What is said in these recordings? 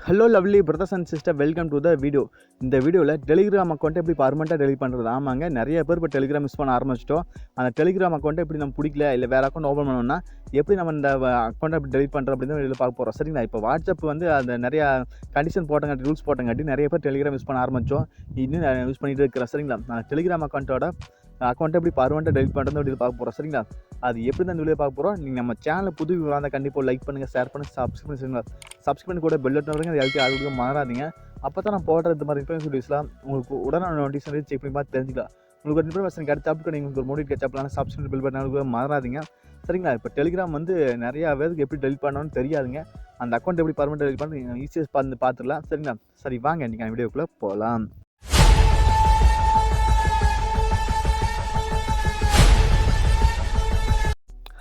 Hello lovely brothers and sister, welcome to the video. இந்த வீடியோவில் Telegram அக்கௌண்ட்டை எப்படி பர்மனெண்ட்டாக டெலிட் பண்ணுறது. ஆமாங்க, நிறைய பேர் இப்போ டெலிகிராம் யூஸ் பண்ண ஆரம்பிச்சிட்டோம். அந்த டெலிகிராம் அக்கௌண்ட்டை எப்படி நம்ம பிடிக்கல இல்லை வேறு அக்கௌண்ட் ஓப்பன் பண்ணோம்னா எப்படி நம்ம இந்த அக்கௌண்ட்டை எப்படி டெலிட் பண்ணுறோம் அப்படின்னு வீடியோ பார்க்க போகிறோம். சரிங்களா? இப்போ வாட்ஸ்அப் வந்து அந்த நிறையா கண்டிஷன் போட்டங்காட்டி, ரூல்ஸ் போட்டங்காட்டி நிறைய பேர் டெலிகிராம் யூஸ் பண்ண ஆரம்பித்தோம். இன்னும் யூஸ் பண்ணிட்டு இருக்கிறேன். சரிங்களா? நான் டெலிகிராம் அக்கௌண்ட்டை எப்படி பர்மனெண்ட்டாக டெலிட் பண்ணுறது அப்படின்னு பார்க்க போகிறோம். சரிங்களா? அது எப்படி தான் இந்த வீடியோ பார்க்க போகிறோம். நீங்கள் நம்ம சேனலில் புது விவரம் தான் கண்டிப்பாக லைக் பண்ணுங்கள், ஷேர் பண்ணுங்கள், சப்ஸ்கிரைப் கூட பெல் பட்டன் வருங்க. அது யாருக்கு மாறாதீங்க. அப்போ தான் நான் போடுற இந்த மாதிரி இன்ஃபர்மேஷன் வீடியோஸ்லாம் உங்களுக்கு உடனே நோட்டிஃபிகேஷன் செக் பண்ணி பார்த்து தெரிஞ்சுக்கலாம். உங்களுக்கு ஒரு இன்ஃபர்மேஷன் கிடைச்சாப்புக்கு நீங்கள் ஒரு மோட்டிவேட் கிடைச்சாப்பலாம். சப்ஸ்கிரைப் பெல் பட்டன் மாறாதீங்க. சரிங்களா? இப்போ டெலிகிராம் வந்து நிறையா பேருக்கு எப்படி டெலிட் பண்ணணும்னு தெரியாதுங்க. அந்த அக்கௌண்ட் எப்படி பர்மனெண்ட் டெலிட் பண்ணி ஈஸியாக பார்த்துடலாம். சரிங்களா? சரி, வாங்க இன்றைக்கி வீடியோக்குள்ளே போகலாம்.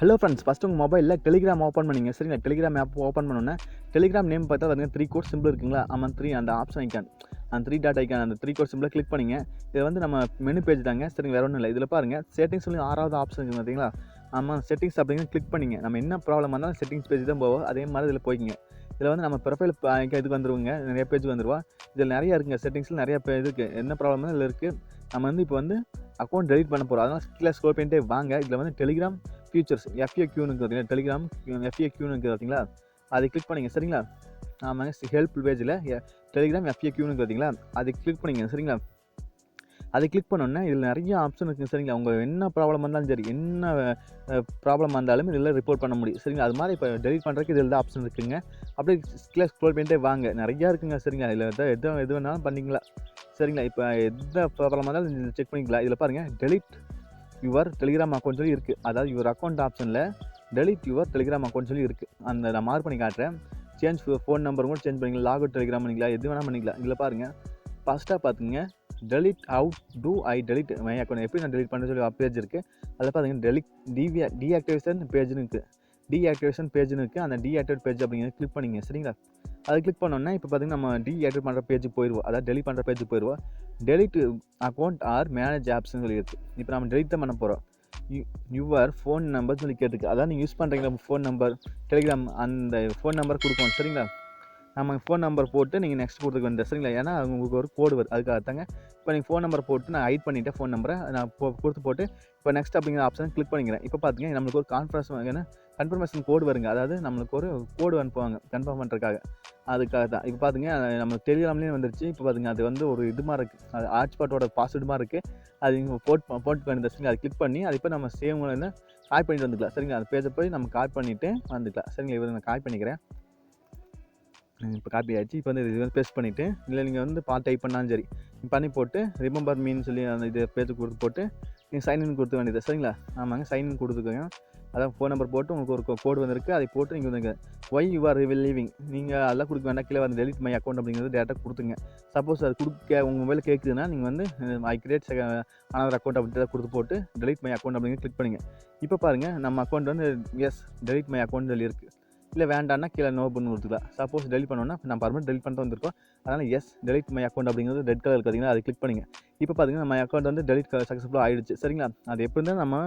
ஹலோ ஃப்ரெண்ட்ஸ், ஃபஸ்ட்டு உங்கள் மொபைலில் டெலிகிராம் ஓப்பன் பண்ணிங்க. சரிங்களா? டெலிகிராம் ஆப் ஓப்பன் பண்ணோன்னே டெலிகிராம் நேம் பார்த்தா அதுங்க 3 கோட் சிம்பிள் இருக்குங்களா? ஆமாம், 3 அந்த ஆப்ஷன் ஐக்கான், அந்த 3 டாட் ஐக்கான், அந்த 3 கோட் சிம்பிளை கிளிக் பண்ணிங்க. இது வந்து நம்ம மெனு பேஜ் தாங்க. சரிங்க, வேறு ஒன்றும் இல்லை. இதில் பாருங்கள், செட்டிங்ஸ் சொல்லி 6வது ஆப்ஷன் இருக்குது பார்த்தீங்களா? ஆமாம், செட்டிங்ஸ் அப்படிங்கிறது கிளிக் பண்ணிங்க. நம்ம என்ன ப்ராப்ளம் இருந்தாலும் செட்டிங்ஸ் பேஜ் தான் போவோம். அதே மாதிரி இதில் போய்க்கிங்க. இதில் வந்து நம்ம ப்ரொஃபைல் இதுக்கு வந்துருவோங்க. நிறைய பேஜ் வந்துடுவோம். இதில் நிறையா இருக்குங்க. செட்டிங்ஸில் நிறைய இருக்குது. என்ன ப்ராப்ளம் இதில் இருக்குது. நம்ம வந்து இப்போ வந்து அக்கௌண்ட் டெலிட் பண்ண போகிறோம். அதனால் கீழே ஸ்க்ரோல் பண்ணிட்டே வாங்க. இதில் வந்து டெலிகிராம் ஃபியூச்சர்ஸ் FAQன்னு இருக்குது பார்த்தீங்களா? டெலிகிராம் FAQன்னு இருக்குது பார்த்தீங்களா? அதை கிளிக் பண்ணிங்க. சரிங்களா? ஆமாங்க, ஹெல்ப் பேஜில் டெலிகிராம் FAQன்னு இருக்குது பார்த்தீங்களா? அதை கிளிக் பண்ணிங்க. சரிங்களா? அதை கிளிக் பண்ணோன்னே இதில் நிறைய ஆப்ஷன் இருக்குங்க. சரிங்களா? உங்கள் என்ன ப்ராப்ளம் இருந்தாலும் சரி, என்ன ப்ராப்ளம் இருந்தாலும் இதில் ரிப்போர்ட் பண்ண முடியும். சரிங்களா? அது மாதிரி இப்போ டெலிட் பண்ணுறதுக்கு இதில் தான் ஆப்ஷன் இருக்குங்க. அப்படியே கீழே ஸ்க்ரோல் பண்ணிட்டே வாங்க. நிறையா இருக்குங்க. சரிங்களா? இதில் எது வேணாலும் பண்ணிக்கலாம். சரிங்களா? இப்போ எந்த ப்ராப்ளம் இருந்தாலும் இதில் செக் பண்ணிக்கலாம். இதில் பாருங்கள், டெலிட் யுவர் டெலிகிராம் அக்கௌண்ட் சொல்லி இருக்குது. அதாவது யுவர் அக்கௌண்ட் ஆப்ஷனில் டெலிட் யுவர் டெலிகிராம் அக்கௌண்ட் சொல்லி இருக்குது. அந்த நான் மார்க் பண்ணி காட்டுறேன். சேஞ்ச் ஃபோன் நம்பர் கூட சேஞ்ச் பண்ணிக்கலாம். லாக் அவுட் டெலிகிராம் பண்ணிக்கலாம். எது வேணால் பண்ணிக்கலாம். இதில் பாருங்கள், ஃபஸ்ட்டாக பார்த்துங்க, delete out to I delete my account, எப்படி நான் டெலிட் பண்ணுறது சொல்லி பேஜ் இருக்குது. அதில் பார்த்தீங்கன்னா டீஆக்டிவேஷன் பேஜ்னு இருக்குது. டீஆக்டிவேஷன் பேஜ்னு இருக்குது. அந்த டீஆக்டிவேட் பேஜ் அப்படிங்கிறது கிளிக் பண்ணிங்க. சரிங்களா? அதை கிளிக் பண்ணோன்னா இப்போ பார்த்தீங்கன்னா நம்ம டீஆக்டிவேட் பண்ணுற பேஜுக்கு போயிடுவோம். அதாவது டெலிட் பண்ணுற பேஜுக்கு போயிடுவோம். டெலிட் அக்கௌண்ட் ஆர் மேனேஜ் ஆப்ஸ்ன்னு சொல்லி இருக்குது. இப்போ நம்ம டெலிட் தான் பண்ண போகிறோம். யுவர் ஃபோன் நம்பர் சொல்லி கேட்டுருக்கு. அதான் நீங்கள் யூஸ் பண்ணுறீங்களா ஃபோன் நம்பர், டெலிகிராம் அந்த ஃபோன் நம்பர் கொடுக்கணும். சரிங்களா? நம்ம ஃபோன் நம்பர் போட்டு நீங்கள் நெக்ஸ்ட் கொடுத்துக்க வேண்டியது. சரிங்களா? ஏன்னா உங்களுக்கு ஒரு கோடு வருது, அதுக்காக தாங்க. இப்போ நீங்கள் ஃபோன் நம்பர் போட்டு நான் ஹைட் பண்ணிவிட்டேன். ஃபோன் நம்பரை நான் போட்டு இப்போ நெக்ஸ்ட் அப்படிங்கிற ஆப்ஷன் கிளிக் பண்ணிக்கிறேன். இப்போ பார்த்தீங்கன்னா நம்மளுக்கு ஒரு கன்ஃபர்மேஷன் கோடு வருங்க. அதாவது நம்மளுக்கு ஒரு கோடு அனுப்புவாங்க கன்ஃபார்ம் பண்ணுறதுக்காக. அதுக்காக தான். இப்போ பார்த்தீங்க, நம்மளுக்கு டெலிகிராம்லேயே வந்துருச்சு. இப்போ பார்த்தீங்க, அது வந்து ஒரு இது மாதிரி இருக்குது. அது ஹாட்ஸ்பாட்டோட பாஸ்வேர்டு மாதிரி இருக்குது. அது நீங்கள் போட்டு வேண்டியது. சரிங்களா? அதை கிளிக் பண்ணி அது இப்போ நம்ம சேவ் கால் பண்ணிட்டு வந்துக்கலாம். சரிங்களா? அந்த பேஜை போய் நம்ம கால் பண்ணிவிட்டு வந்துக்கலாம். சரிங்களா? இவர் நான் கால் பண்ணிக்கிறேன். இப்போ காப்பி ஆகிடுச்சு. இப்போ வந்து இது வந்து பேஸ்ட் பண்ணிவிட்டு, இல்லை நீங்கள் வந்து டைப் பண்ணாலும் சரி பண்ணி போட்டு ரிமெம்பர் மீன்னு சொல்லி அந்த இது பேஜ் போட்டு நீங்கள் சைன்இன் கொடுக்க வேண்டியது. சரிங்களா? ஆமாங்க, சைன்இன் கொடுத்துக்கோங்க. அதான் ஃபோன் நம்பர் போட்டு உங்களுக்கு ஒரு கோடு வந்திருக்கு. அதை போட்டு நீங்கள் வந்து ஒய் யூ ஆர் லீவிங் நீங்கள் அதெல்லாம் கொடுக்க வேண்டாம். கீழே வந்து டெலிட் மை அக்கௌண்ட் அப்படிங்கிறது டேரெக்டாக கொடுத்துங்க. சப்போஸ் அது உங்கள் மொபைலில் கேட்குதுன்னா நீங்கள் வந்து ஐ கிரியேட் அனதர் அக்கௌண்ட் அப்படின்றத கொடுத்து போட்டு டெலிட் மை அக்கௌண்ட் அப்படிங்கிறது கிளிக் பண்ணுங்கள். இப்போ பாருங்கள், நம்ம அக்கௌண்ட் வந்து எஸ் டெலிட் மை அக்கௌண்ட் சொல்லி இருக்குது. இல்லை வேண்டாம்னா கீழே நோ பண்ணி கொடுத்துக்கலாம். சப்போஸ் டெலிட் பண்ணோன்னா நான் பர்மனெண்ட் டெலிட் பண்ணிட்டு வந்திருக்கோம். அதனால் எஸ் டெலிட் மை அக்கௌண்ட் அப்படிங்கிறது ரெட் கலர் பார்த்தீங்கன்னா அதை கிளிக் பண்ணுங்கள். இப்போ பார்த்தீங்கன்னா நம்ம அக்கௌண்ட் வந்து டெலிட் சக்ஸஸ்ஃபுல்லாக ஆகிடுச்சு. சரிங்களா? அது எப்படி இருந்தால் நம்ம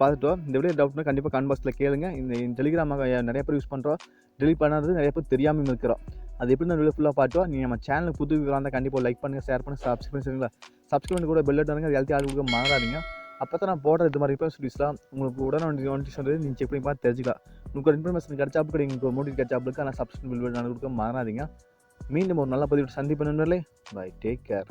பார்த்துட்டோம். இந்த வீடியோ டவுட்னா கண்டிப்பாக கமெண்ட் பாக்ஸில் கேளுங்க. இந்த டெலிகிராம் நிறைய பேர் யூஸ் பண்ணுறோம். டெலிட் பண்ணாதது நிறைய பேர் தெரியாமல் இருக்கிறோம். அது எப்படி இருந்தால் வீடியோ ஃபுல்லாக பார்த்துட்டோம். நீங்கள் நம்ம சேனலுக்கு புது விவரம் தான் கண்டிப்பாக லைக் பண்ணுங்கள், ஷேர் பண்ணுங்கள், சப்ஸ்கிரைப் சரிங்களா? சப்ஸ்கிரைப் கூட பெல் பட்டன் அது எல்லாத்தையும் கொடுக்க மாறாதீங்க. அப்போ தான் நான் போடுற இது மாதிரி இன்ஃபர்மேஷன்ஸ்லாம் உங்களுக்கு உடனே நோட்டிஃபிகேஷன் நீங்கள் செக் பண்ணி பார்த்து தெரிஞ்சுக்கலாம். உங்களுக்கு ஒரு இன்ஃபர்மேஷன் கிடைச்சாப்புக்கு உங்களுக்கு ஒரு மோட்டிவேட் கிடைச்சாப்புக்கு ஆனால் சப்ஸ்கிரைப் பெல் பட்டன் கொடுக்க மாறாதீங்க. மீண்டும் ஒரு நல்ல பதிவு சந்திப்பு நண்பர்களே. Bye, take care.